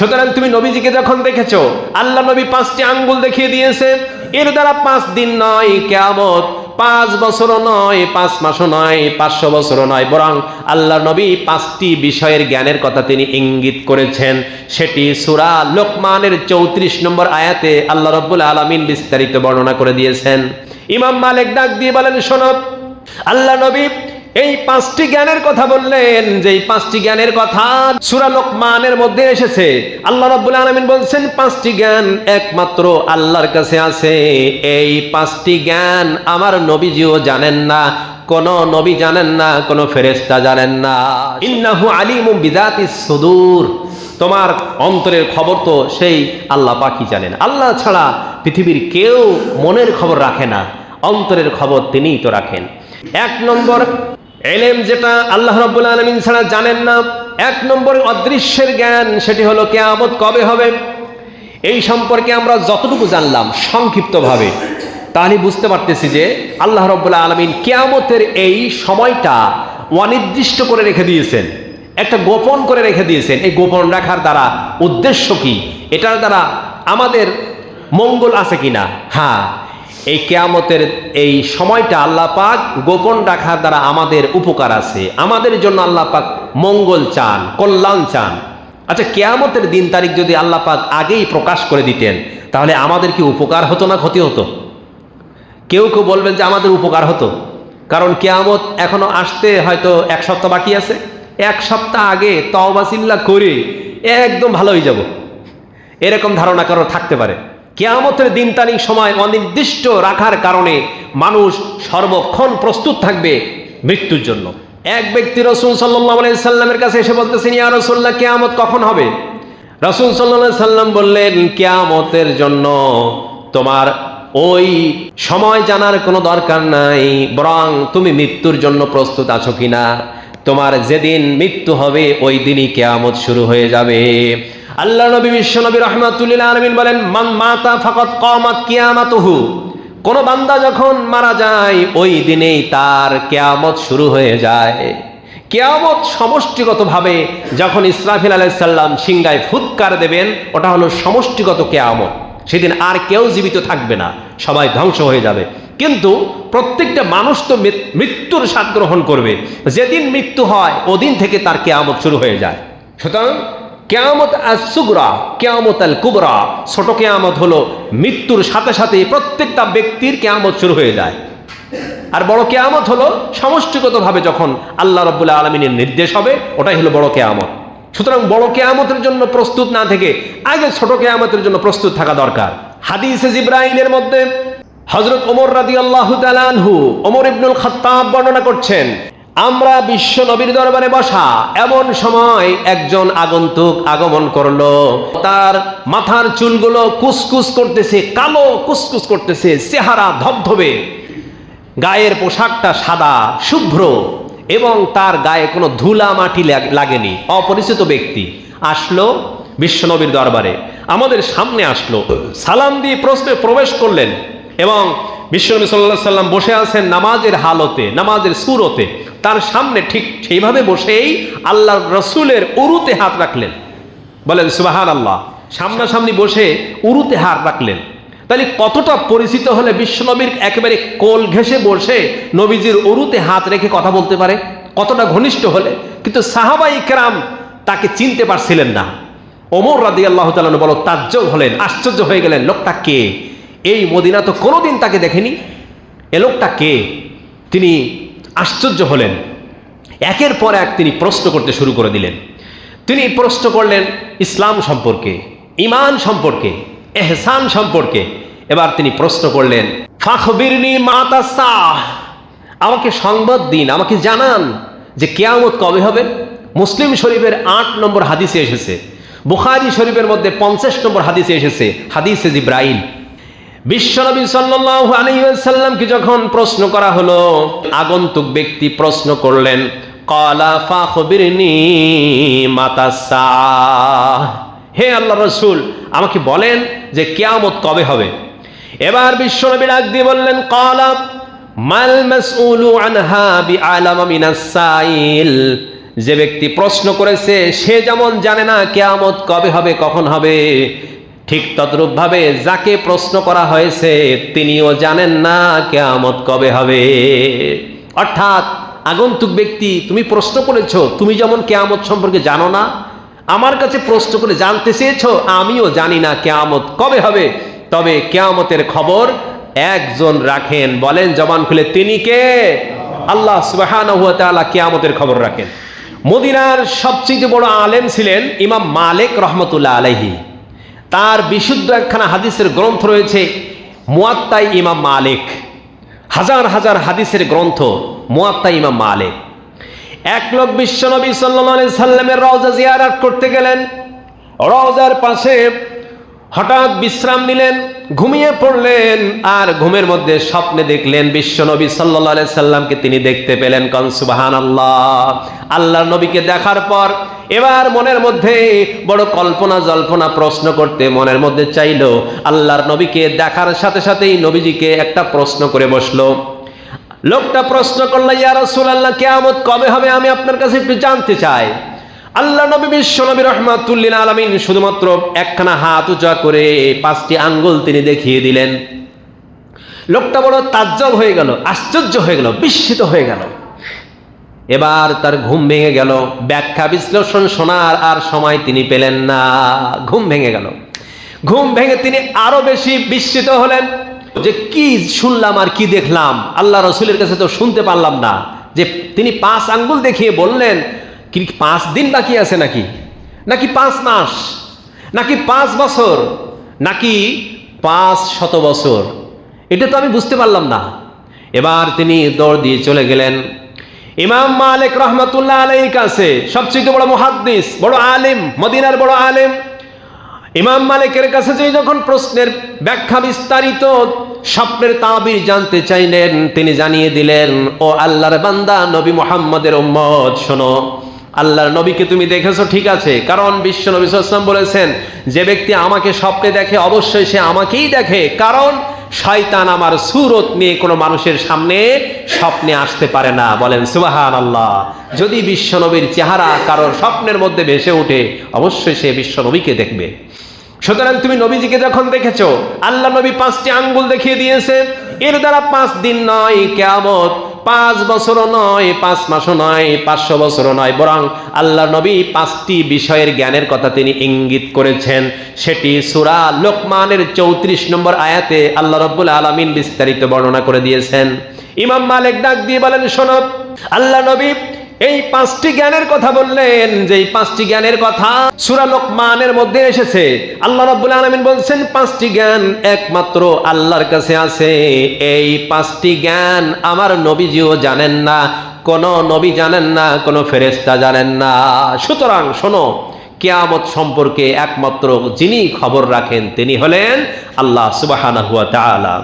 সুতরাং তুমি নবীজিকে যখন দেখেছো, আল্লাহ নবী 5টি আঙ্গুল দেখিয়ে দিয়েছে, এর দ্বারা 5 দিন নয় কিয়ামত, 5 বছরও নয়, 5 মাসও নয়, 500 বছরও নয়, বরং আল্লাহ নবী 5টি বিষয়ের জ্ঞানের কথা তিনি ইঙ্গিত করেছেন। সেটি সূরা লোকমানের 34 নম্বর আয়াতে আল্লাহ রাব্বুল আলামিন বিস্তারিত বর্ণনা করে দিয়েছেন। ইমাম মালিক ডাক দিয়ে বলেন, শোনো, আল্লাহ নবী এই 5টি জ্ঞানের কথা বললেন, যে এই 5টি জ্ঞানের কথা সূরা লোকমানের মধ্যে এসেছে। আল্লাহ রাব্বুল আলামিন বলছেন 5টি জ্ঞান একমাত্র আল্লাহর কাছে আছে। এই 5টি জ্ঞান আমার নবীজিও জানেন না, কোন নবী জানেন না, কোন ফেরেশতা জানেন না। ইন্নাহু আলিমুম বিযাতিস সুদূর, তোমার অন্তরের খবর তো সেই আল্লাহ পাকই জানেন। আল্লাহ ছাড়া পৃথিবীর কেউ মনের খবর রাখে না, অন্তরের খবর তিনিই তো রাখেন। 1 নম্বর ইলম যেটা আল্লাহ রাব্বুল আলামিন ছাড়া জানেন না, 1 নম্বর অদৃশ্যের জ্ঞান, সেটি হলো কিয়ামত কবে হবে। এই সম্পর্কে আমরা যতটুকু জানলাম সংক্ষিপ্তভাবে, তাহলে বুঝতে পারতেছি যে আল্লাহ রাব্বুল আলামিন কিয়ামতের এই সময়টা অনির্দিষ্ট করে রেখে দিয়েছেন, একটা গোপন করে রেখে দিয়েছেন। এই গোপন রাখার দ্বারা উদ্দেশ্য কি, এটার দ্বারা আমাদের মঙ্গল আছে কিনা? হ্যাঁ, এই কিয়ামতের এই সময়টা আল্লাহ পাক গোপন রাখার দ্বারা আমাদের উপকার আছে, আমাদের জন্য আল্লাহ পাক মঙ্গল চান, কল্যাণ চান। আচ্ছা, কিয়ামতের দিন তারিখ যদি আল্লাহ পাক আগেই প্রকাশ করে দিতেন, তাহলে আমাদের কি উপকার হতো না ক্ষতি হতো? কেউ কেউ বলবেন যে আমাদের উপকার হতো, কারণ কিয়ামত এখনো আসতে হয়তো 1 সপ্তাহ বাকি আছে। 1 সপ্তাহ আগে তওবা সিল্লা করে একদম ভালো হয়ে যাব, এরকম ধারণা কারো থাকতে পারে। কিয়ামতের দিন তারিখ সময় অনির্দিষ্ট রাখার কারণে মানুষ সর্বক্ষণ প্রস্তুত থাকবে মৃত্যুর জন্য। এক ব্যক্তি রাসূল সাল্লাল্লাহু আলাইহি সাল্লামের কাছে এসে বলতেছেন, ইয়া রাসূলুল্লাহ, কিয়ামত কখন হবে? রাসূল সাল্লাল্লাহু আলাইহি সাল্লাম বললেন, কিয়ামতের জন্য তোমার ওই সময় জানার কোনো দরকার নাই, বরং তুমি মৃত্যুর জন্য প্রস্তুত আছো কিনা। তোমার যেদিন মৃত্যু হবে ওই দিনই কিয়ামত শুরু হয়ে যাবে। আল্লাহ নবী বিশ্ব নবী রাহমাতুল্লিল আলামিন বলেন, মান মাতা ফাকাত কামাত কিয়ামাতুহু, কোন বান্দা যখন মারা যায় ওই দিনেই তার কিয়ামত শুরু হয়ে যায়। কিয়ামত সমষ্টিগতভাবে যখন ইসরাফিল আলাইহিস সালাম সিংহায় ফুৎকার দেবেন, ওটা হলো সমষ্টিগত কিয়ামত। সেদিন আর কেউ জীবিত থাকবে না, সবাই ধ্বংস হয়ে যাবে। কিন্তু প্রত্যেকটা মানুষ তো মৃত্যুর স্বাদ গ্রহণ করবে। যেদিন মৃত্যু হয় ওদিন থেকে তার কিয়ামত শুরু হয়ে যায়। সুতরাং কিয়ামত আস-সুগরা, কিয়ামত আল কুবরা, ছোট কিয়ামত হলো মৃত্যুর সাথে সাথে প্রত্যেকটা ব্যক্তির কিয়ামত শুরু হয়ে যায়। আর বড় কিয়ামত হলো সমষ্টিগতভাবে যখন আল্লাহ রাব্বুল আলামিনের নির্দেশ হবে, ওটাই হলো বড় কিয়ামত। সুতরাং বড় কিয়ামতের জন্য প্রস্তুত না থেকে আগে ছোট কিয়ামতের জন্য প্রস্তুত থাকা দরকার। হাদিসে জিবরাইলের মধ্যে হযরত ওমর রাদিয়াল্লাহু তাআলা আনহু, ওমর ইবনুল খাত্তাব বর্ণনা করছেন, আমরা বিশ্ব নবীর দরবারে বসা এমন সময় একজন আগন্তুক আগমন করলো। তার মাথার চুলগুলো কুসকুস করতেছে, কালো কুসকুস করতেছে, চেহারা ধবধবে, গায়ের পোশাকটা সাদা শুভ্র, এবং তার গায়ে কোনো ধুলা মাটি লাগেনি। অপরিচিত ব্যক্তি আসলো বিশ্ব নবীর দরবারে, আমাদের সামনে আসলো, সালাম দিয়ে প্রবেশ করলেন, এবং বিশ্বনবী সাল্লাল্লাহু আলাইহি সাল্লাম বসে আছেন নামাজের হালতে, নামাজের সুরতে। তার সামনে ঠিক সেইভাবে বসেই আল্লাহর রাসূলের উরুতে হাত রাখলেন। বলেন সুবহানাল্লাহ, সামনাসামনি বসে উরুতে হাত রাখলেন। তাহলে কতটা পরিচিত হলে বিশ্বনবীর একেবারে কোল ঘেঁষে বসে নবীজির উরুতে হাত রেখে কথা বলতে পারে, কতটা ঘনিষ্ঠ হলে। কিন্তু সাহাবায়ে কেরাম তাকে চিনতে পারছিলেন না। ওমর রাদিয়াল্লাহু তাআলা বড় তাজ্জব হলেন, আশ্চর্য হয়ে গেলেন, লোকটা কে? এই মদিনা তো কোনোদিন তাকে দেখেনি, এ লোকটা কে? তিনি আশ্চর্য হলেন। একের পর এক তিনি প্রশ্ন করতে শুরু করে দিলেন। তিনি প্রশ্ন করলেন ইসলাম সম্পর্কে, ঈমান সম্পর্কে, ইহসান সম্পর্কে। এবার তিনি প্রশ্ন করলেন, ফাখবিরনি মাতা সাহ, আমাকে সংবাদ দিন, আমাকে জানান যে কিয়ামত কবে হবে। মুসলিম শরীফের 8 নম্বর হাদিসে এসেছে, বুখারী শরীফের মধ্যে 50 নম্বর হাদিসে এসেছে, হাদিসে জিবরাইল। বিশ্বনবী সাল্লাল্লাহু আলাইহি ওয়াসাল্লামকে যখন প্রশ্ন করা হলো, আগন্তুক ব্যক্তি প্রশ্ন করলেন, ক্বালা ফাখবিরনি মাতা সাহ, হে আল্লাহর রাসূল, আমাকে বলেন যে কিয়ামত কবে হবে। এবার বিশ্বনবী ডাক দিয়ে বললেন, ক্বালা মাল মাসউলু আনহা বিআলামা মিনাস সাইল, যে ব্যক্তি প্রশ্ন করেছে সে যেমন জানে না কিয়ামত কবে হবে কখন হবে, ঠিক তদ্রূপ ভাবে যাকে প্রশ্ন করা হয়েছে তিনিও জানেন না কিয়ামত কবে হবে। অর্থাৎ আগন্তুক ব্যক্তি, তুমি প্রশ্ন করেছো, তুমি যেমন কিয়ামত সম্পর্কে জানো না, আমার কাছে প্রশ্ন করে জানতে চেয়েছো, আমিও জানি না কিয়ামত কবে হবে, তবে কিয়ামতের খবর একজন রাখেন। বলেন জবান খুলে, তিনি কে? আল্লাহ সুবহানাহু ওয়া তাআলা কিয়ামতের খবর রাখেন। মদিনার সবচেয়ে বড় আলেম ছিলেন ইমাম মালিক রহমতুল্লাহ আলাইহি। তার বিশুদ্ধ একখানা হাদিসের গ্রন্থ রয়েছে মুয়াত্তা ইমাম মালিক, হাজার হাজার হাদিসের গ্রন্থ মুয়াত্তা ইমাম মালিক। এক লোক বিশ্বনবী সাল্লাল্লাহু আলাইহি সাল্লামের রওজা জিয়ারত করতে গেলেন। রওজার পাশে হঠাৎ বিশ্রাম নিলেন, ঘুমিয়ে পড়লেন, আর ঘুমের মধ্যে স্বপ্নে দেখলেন বিশ্বনবী সাল্লাল্লাহু আলাইহি সাল্লামকে তিনি দেখতে পেলেন। কান সুবহানাল্লাহ। আল্লাহর নবীকে দেখার পর এবার মনের মধ্যে বড় কল্পনা জল্পনা, প্রশ্ন করতে মনের মধ্যে চাইলো। আল্লাহর নবীকে দেখার সাথে সাথেই নবীজিকে একটা প্রশ্ন করে বসলো। লোকটা প্রশ্ন করলো, ইয়া রাসূলুল্লাহ, কিয়ামত কবে হবে আমি আপনার কাছে একটু জানতে চাই। আল্লাহ নবী বিশ্বনবী রাহমাতুল লিল আলামিন শুধুমাত্র একখানা হাত উঁচা করে 5টি আঙ্গুল তিনি দেখিয়ে দিলেন। লোকটা বড় তাজ্জব হয়ে গেল, আশ্চর্য হয়ে গেল, বিস্মিত হয়ে গেল। এবার তার ঘুম ভেঙে গেল, ব্যাখ্যা বিশ্লেষণ শোনার আর সময় তিনি পেলেন না, ঘুম ভেঙে গেল। ঘুম ভেঙে তিনি আরো বেশি বিস্মিত হলেন যে কি শুনলাম আর কি দেখলাম, আল্লাহ রাসূলের কাছে তো শুনতে পারলাম না যে তিনি 5 আঙ্গুল দেখিয়ে বললেন কি 5 দিন বাকি আছে নাকি, নাকি 5 মাস, নাকি 5 বছর, নাকি 500 বছর, এটা তো আমি বুঝতে পারলাম না। এবার তিনি দৌড় দিয়ে চলে গেলেন ইমাম মালিক রহমাতুল্লাহ আলাইহির কাছে, সবচেয়ে বড় মুহাদ্দিস, বড় আলেম, মদিনার বড় আলেম। ইমাম মালিকের কাছে যে যখন প্রশ্নের ব্যাখ্যা, বিস্তারিত স্বপ্নের তাবির জানতে চাইলেন, তিনি জানিয়ে দিলেন, ও আল্লাহর বান্দা নবী মুহাম্মদের উম্মত, শোনো, আল্লাহর নবীকে তুমি দেখেছো ঠিক আছে, কারণ বিশ্ব নবী সাল্লাল্লাহু আলাইহি ওয়াসাল্লাম বলেছেন যে ব্যক্তি আমাকে স্বপ্নে দেখে অবশ্যই সে আমাকেই দেখে, কারণ শয়তান আমার সূরত নিয়ে কোনো মানুষের সামনে স্বপ্নে আসতে পারে না। বলেন সুবহানাল্লাহ। যদি বিশ্ব নবীর চেহারা কারোর স্বপ্নের মধ্যে ভেসে ওঠে অবশ্যই সে বিশ্ব নবীকে দেখবে। সুতরাং তুমি নবীজিকে যখন দেখেছো, আল্লাহ নবী 5টি আঙ্গুল দেখিয়ে দিয়েছে, এর দ্বারা 5 দিন নয় কিয়ামত, 5 বছরও নয়, 5 মাসও নয়, 500 বছরও নয়, বরং আল্লাহ নবী 5টি বিষয়ের জ্ঞানের কথা তিনি ইঙ্গিত করেছেন। সেটি সূরা লোকমানের 34 নম্বর আয়াতে আল্লাহ রাব্বুল আলামিন বিস্তারিত বর্ণনা করে দিয়েছেন। ইমাম মালিক ডাক দিয়ে বলেন, শোনো, আল্লাহ নবী এই 5টি জ্ঞানের কথা বললেন, যে এই 5টি জ্ঞানের কথা সূরা লোকমানের মধ্যে এসেছে। আল্লাহ রাব্বুল আলামিন বলছেন 5টি জ্ঞান একমাত্র আল্লাহর কাছে আছে। এই 5টি জ্ঞান আমার নবীজিও জানেন না, কোন নবী জানেন না, কোন ফেরেশতা জানেন না। সুতরাং শোনো, কিয়ামত সম্পর্কে একমাত্র যিনি খবর রাখেন তিনি হলেন আল্লাহ সুবহানাহু ওয়া তাআলা।